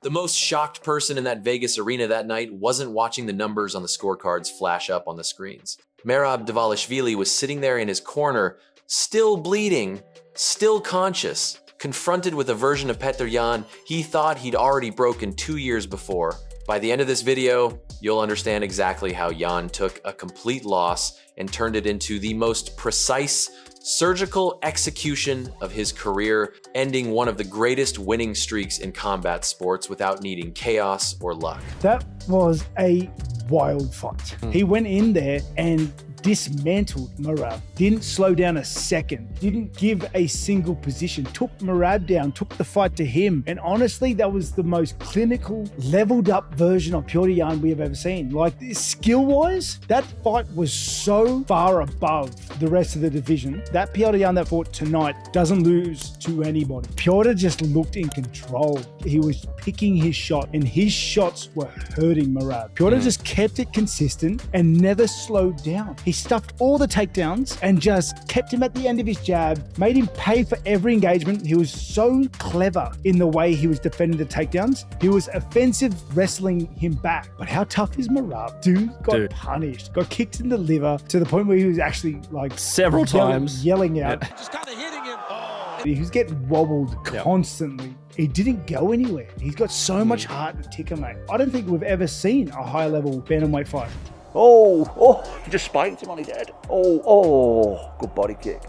The most shocked person in that Vegas arena that night wasn't watching the numbers on the scorecards flash up on the screens. Merab Dvalishvili was sitting there in his corner, still bleeding, still conscious, confronted with a version of Petr Yan he thought he'd already broken 2 years before. By the end of this video, you'll understand exactly how Yan took a complete loss and turned it into the most precise, surgical execution of his career, ending one of the greatest winning streaks in combat sports without needing chaos or luck. That was a wild fight. He went in there and dismantled Merab, didn't slow down a second, didn't give a single position, took Merab down, took the fight to him. And honestly, that was the most clinical, leveled up version of Petr Yan we have ever seen. Like, skill-wise, that fight was so far above the rest of the division. That Petr Yan that fought tonight doesn't lose to anybody. Petr just looked in control. He was picking his shot, and his shots were hurting Merab. Petr just kept it consistent and never slowed down. He stuffed all the takedowns and just kept him at the end of his jab, made him pay for every engagement. He was so clever in the way he was defending the takedowns. He was offensive wrestling him back. But how tough is Merab? Dude got punished, got kicked in the liver to the point where he was actually like several times yelling out. Just kind of hitting him. Oh. He was getting wobbled constantly. He didn't go anywhere. He's got so much heart and ticker, mate. I don't think we've ever seen a high level bantamweight fight. Oh, he just spiked him on his head. Oh, good body kick.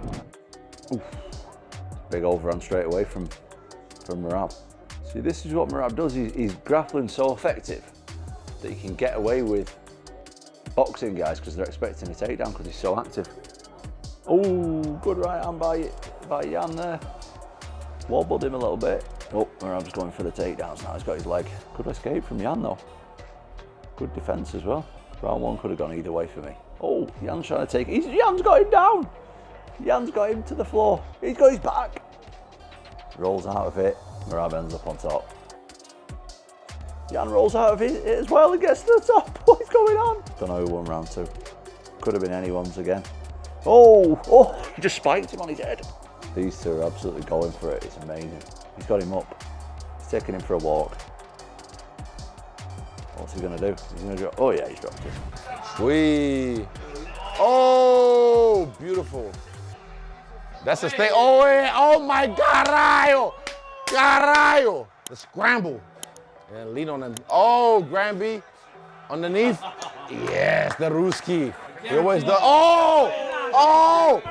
Oof. Big overhand straight away from Merab. See, this is what Merab does. He's grappling so effective that he can get away with boxing guys because they're expecting a takedown because he's so active. Oh, good right hand by Yan there. Wobbled him a little bit. Oh, Merab's going for the takedowns now. He's got his leg. Good escape from Yan though. Good defense as well. Round one could have gone either way for me. Oh, Yan's trying to take it. Yan's got him down. Yan's got him to the floor. He's got his back. Rolls out of it. Merab ends up on top. Yan rolls out of it as well and gets to the top. What is going on? Don't know who won round two. Could have been anyone's again. Oh, he just spiked him on his head. These two are absolutely going for it. It's amazing. He's got him up. He's taking him for a walk. What's he gonna do? He's gonna drop. Oh yeah, he's dropped it. Sweet. Oh, beautiful. That's a stay. Oh, yeah. Oh my caralho. Caralho. The scramble. And lean on him. Oh, Granby. Underneath. Yes, the Ruski. Here was the. Oh.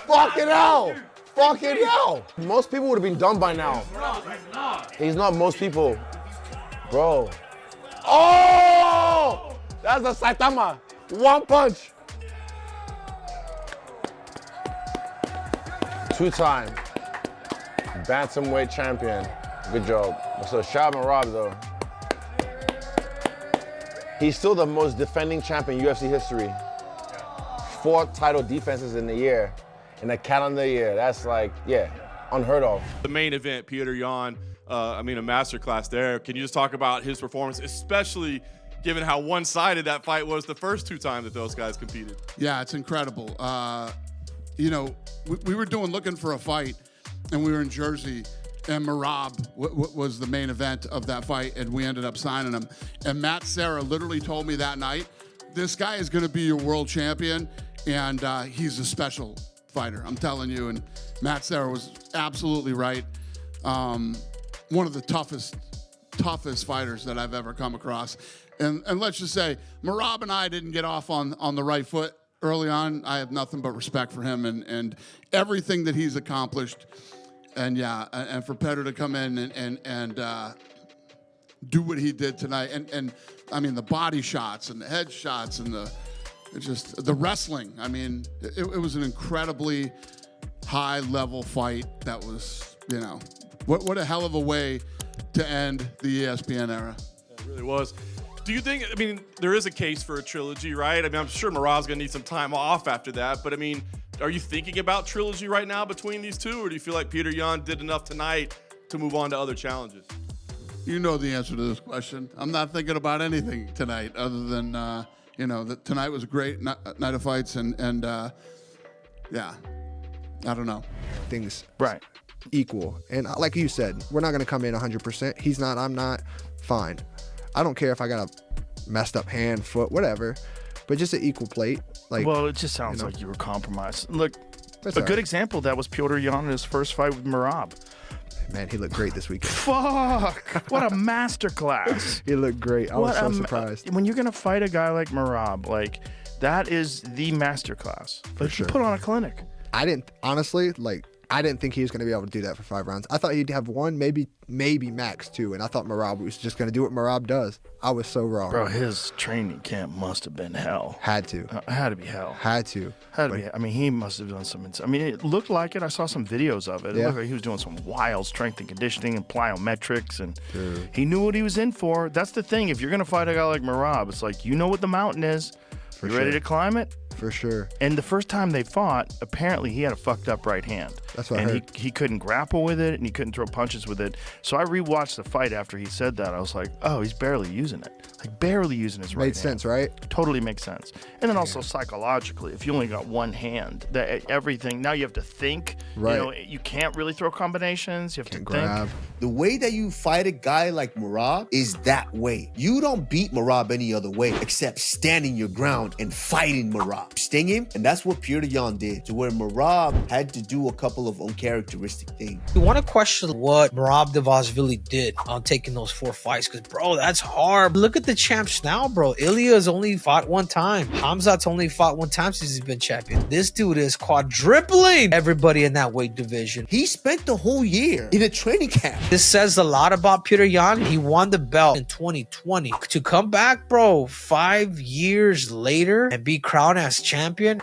Fucking hell. Fucking hell. Most people would have been done by now. He's not most people. Bro. Oh! That's the Saitama. One punch. Two-time bantamweight champion. Good job. So shout out Merab though. He's still the most defending champ in UFC history. 4 title defenses in the year, in a calendar year. That's like, unheard of. The main event, Petr Yan, a masterclass there. Can you just talk about his performance, especially given how one-sided that fight was the first 2 times that those guys competed? Yeah, it's incredible. You know, we were looking for a fight, and we were in Jersey, and Merab was the main event of that fight, and we ended up signing him. And Matt Serra literally told me that night, this guy is going to be your world champion, and he's a special fighter, I'm telling you. And Matt Serra was absolutely right. One of the toughest fighters that I've ever come across. And let's just say, Merab and I didn't get off on the right foot early on. I have nothing but respect for him and everything that he's accomplished. And and for Petr to come in and do what he did tonight. And I mean, the body shots and the head shots and the wrestling. I mean, it was an incredibly high level fight that was, you know, what a hell of a way to end the ESPN era. It really was. Do you think, there is a case for a trilogy, right? I'm sure Merab's gonna need some time off after that, but are you thinking about trilogy right now between these two, or do you feel like Petr Yan did enough tonight to move on to other challenges? You know the answer to this question. I'm not thinking about anything tonight other than, that tonight was a great night of fights, and I don't know. Things Right. equal. And like you said, we're not going to come in 100%. He's not, I'm not. Fine. I don't care if I got a messed up hand, foot, whatever, but just an equal plate. Like, Well, it just sounds like you were compromised. Look, that's a all good right. example of that was Petr Yan in his first fight with Merab. Man, he looked great this weekend. Fuck! What a masterclass. He looked great. I was so surprised. When you're going to fight a guy like Merab, like, that is the masterclass. Like, sure. you put on a clinic. I didn't, honestly, I didn't think he was going to be able to do that for 5 rounds. I thought he'd have 1, maybe max 2, and I thought Merab was just going to do what Merab does. I was so wrong. Bro, his training camp must have been hell. Had to. Had to be hell. Had to. Had to be. I mean, he must have done some. I mean, it looked like it. I saw some videos of it. It Yeah. looked like he was doing some wild strength and conditioning and plyometrics, and he knew what he was in for. That's the thing. If you're gonna fight a guy like Merab, it's like, you know what the mountain is. You ready to climb it? For sure. And the first time they fought, apparently he had a fucked up right hand. That's what I and heard. he couldn't grapple with it, and he couldn't throw punches with it. So I rewatched the fight after he said that. I was like, oh, he's barely using it. Like, barely using his right hand. Made sense, right? Totally makes sense. And then also psychologically, if you only got one hand, that everything, now you have to think. Right. You know, you can't really throw combinations. You have Can't to grab. think. The way that you fight a guy like Merab is that way. You don't beat Merab any other way except standing your ground and fighting Merab. Sting him, and that's what Petr Yan did, to where Merab had to do a couple of uncharacteristic things. You want to question what Merab Dvalishvili did on taking those 4 fights, because, bro, that's hard. Look at the champs now, bro. Ilya's only fought 1 time. Hamzat's only fought 1 time since he's been champion. This dude is quadrupling everybody in that weight division. He spent the whole year in a training camp. This says a lot about Petr Yan. He won the belt in 2020. To come back, bro, 5 years later and be crowned as champion,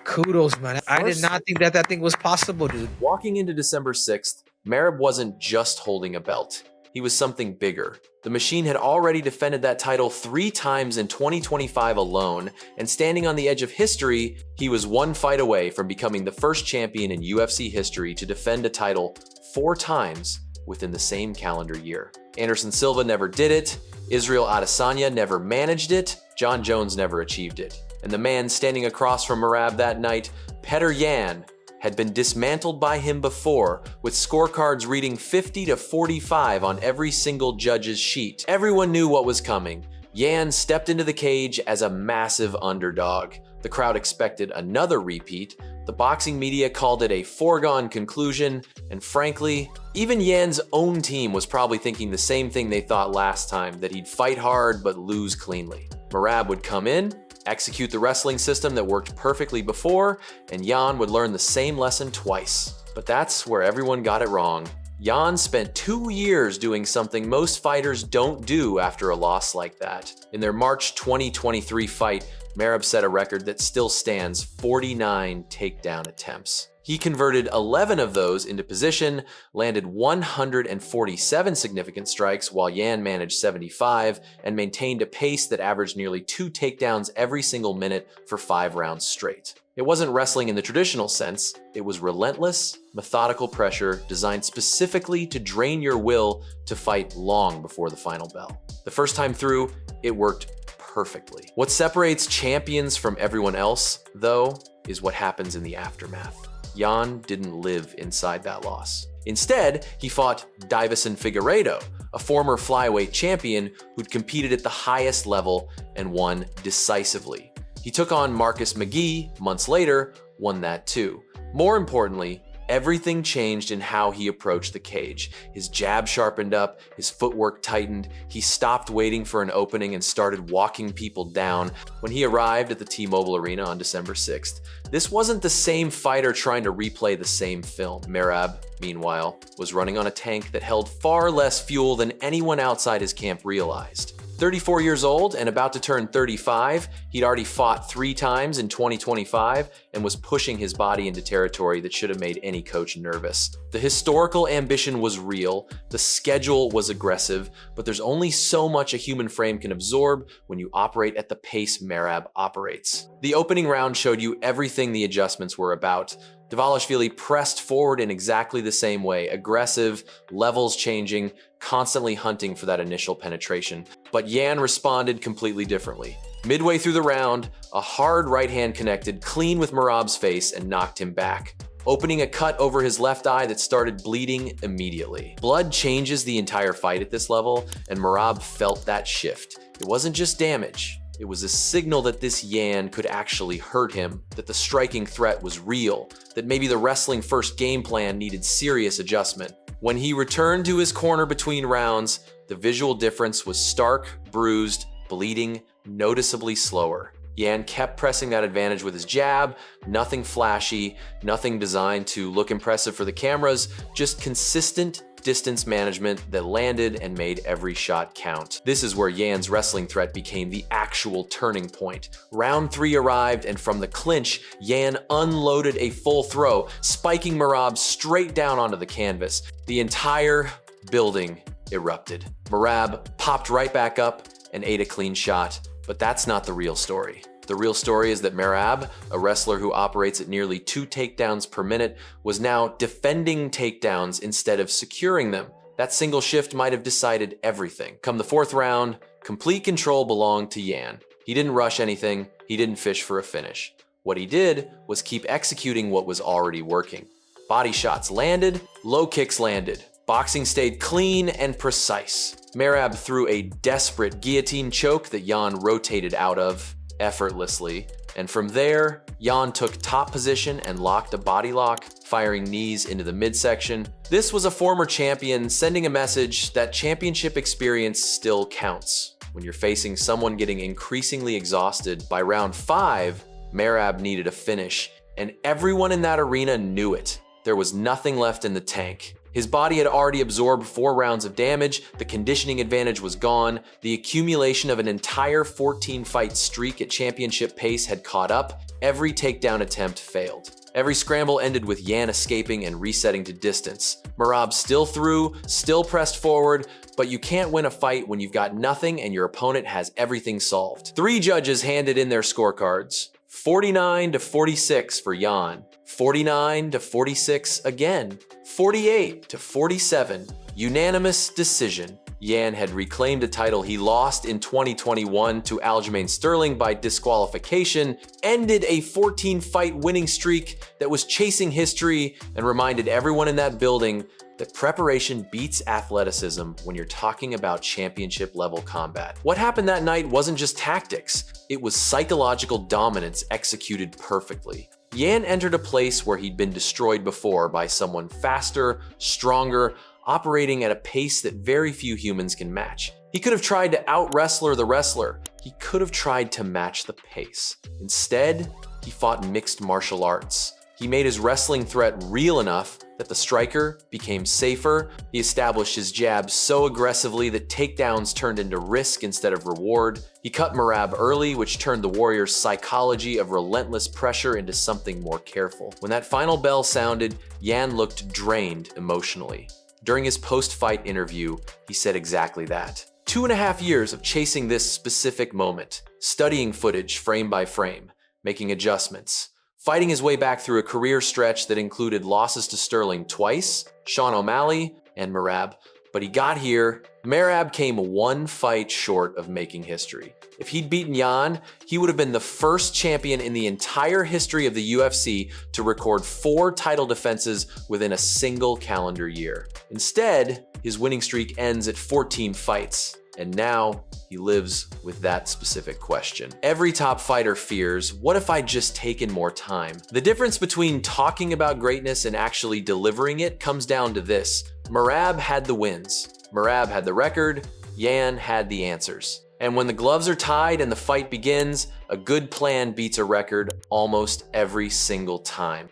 kudos, man. I did not think that thing was possible, dude. Walking into December 6th, Merab wasn't just holding a belt. He was something bigger. The machine had already defended that title 3 times in 2025 alone, and standing on the edge of history, he was 1 fight away from becoming the first champion in UFC history to defend a title 4 times within the same calendar year. Anderson Silva never did it, Israel Adesanya never managed it, John Jones never achieved it. And the man standing across from Merab that night, Petr Yan, had been dismantled by him before, with scorecards reading 50-45 on every single judge's sheet. Everyone knew what was coming. Yan stepped into the cage as a massive underdog. The crowd expected another repeat. The boxing media called it a foregone conclusion, and frankly, even Yan's own team was probably thinking the same thing they thought last time, that he'd fight hard but lose cleanly. Merab would come in, execute the wrestling system that worked perfectly before, and Yan would learn the same lesson twice. But that's where everyone got it wrong. Yan spent 2 years doing something most fighters don't do after a loss like that. In their March 2023 fight, Merab set a record that still stands: 49 takedown attempts. He converted 11 of those into position, landed 147 significant strikes while Yan managed 75, and maintained a pace that averaged nearly 2 takedowns every single minute for 5 rounds straight. It wasn't wrestling in the traditional sense, it was relentless, methodical pressure designed specifically to drain your will to fight long before the final bell. The first time through, it worked perfectly. What separates champions from everyone else, though, is what happens in the aftermath. Yan didn't live inside that loss. Instead, he fought Davison Figueiredo, a former flyweight champion who'd competed at the highest level and won decisively. He took on Marcus McGee months later, won that too. More importantly, everything changed in how he approached the cage. His jab sharpened up, his footwork tightened, he stopped waiting for an opening and started walking people down. When he arrived at the T-Mobile Arena on December 6th, this wasn't the same fighter trying to replay the same film. Merab, meanwhile, was running on a tank that held far less fuel than anyone outside his camp realized. 34 years old and about to turn 35, he'd already fought 3 times in 2025 and was pushing his body into territory that should have made any coach nervous. The historical ambition was real, the schedule was aggressive, but there's only so much a human frame can absorb when you operate at the pace Merab operates. The opening round showed you everything the adjustments were about. Dvalishvili pressed forward in exactly the same way, aggressive, levels changing, constantly hunting for that initial penetration. But Yan responded completely differently. Midway through the round, a hard right hand connected clean with Merab's face and knocked him back. opening a cut over his left eye that started bleeding immediately. Blood changes the entire fight at this level, and Merab felt that shift. It wasn't just damage. It was a signal that this Yan could actually hurt him, that the striking threat was real, that maybe the wrestling first game plan needed serious adjustment. When he returned to his corner between rounds, the visual difference was stark, bruised, bleeding, noticeably slower. Yan kept pressing that advantage with his jab, nothing flashy, nothing designed to look impressive for the cameras, just consistent distance management that landed and made every shot count. This is where Yan's wrestling threat became the actual turning point. Round 3 arrived, and from the clinch, Yan unloaded a full throw, spiking Merab straight down onto the canvas. The entire building erupted. Merab popped right back up and ate a clean shot, but that's not the real story. The real story is that Merab, a wrestler who operates at nearly 2 takedowns per minute, was now defending takedowns instead of securing them. That single shift might have decided everything. Come the 4th round, complete control belonged to Yan. He didn't rush anything, he didn't fish for a finish. What he did was keep executing what was already working. Body shots landed, low kicks landed. Boxing stayed clean and precise. Merab threw a desperate guillotine choke that Yan rotated out of effortlessly, and from there, Yan took top position and locked a body lock, firing knees into the midsection. This was a former champion sending a message that championship experience still counts. When you're facing someone getting increasingly exhausted, by round 5, Merab needed a finish, and everyone in that arena knew it. There was nothing left in the tank. His body had already absorbed 4 rounds of damage, the conditioning advantage was gone, the accumulation of an entire 14-fight streak at championship pace had caught up, every takedown attempt failed. Every scramble ended with Yan escaping and resetting to distance. Merab still threw, still pressed forward, but you can't win a fight when you've got nothing and your opponent has everything solved. 3 judges handed in their scorecards. 49-46 for Yan, 49-46 again, 48-47, unanimous decision. Yan had reclaimed a title he lost in 2021 to Aljamain Sterling by disqualification, ended a 14-fight winning streak that was chasing history, and reminded everyone in that building that preparation beats athleticism when you're talking about championship-level combat. What happened that night wasn't just tactics, it was psychological dominance executed perfectly. Yan entered a place where he'd been destroyed before by someone faster, stronger, operating at a pace that very few humans can match. He could have tried to out-wrestler the wrestler. He could have tried to match the pace. Instead, he fought mixed martial arts. He made his wrestling threat real enough that the striker became safer. He established his jab so aggressively that takedowns turned into risk instead of reward. He cut Merab early, which turned the warrior's psychology of relentless pressure into something more careful. When that final bell sounded, Yan looked drained emotionally. During his post-fight interview, he said exactly that. 2.5 years of chasing this specific moment, studying footage frame by frame, making adjustments, fighting his way back through a career stretch that included losses to Sterling twice, Sean O'Malley, and Merab. But he got here. Merab came 1 fight short of making history. If he'd beaten Yan, he would have been the first champion in the entire history of the UFC to record 4 title defenses within a single calendar year. Instead, his winning streak ends at 14 fights. And now he lives with that specific question. Every top fighter fears, what if I'd just taken more time? The difference between talking about greatness and actually delivering it comes down to this. Merab had the wins. Merab had the record. Yan had the answers. And when the gloves are tied and the fight begins, a good plan beats a record almost every single time.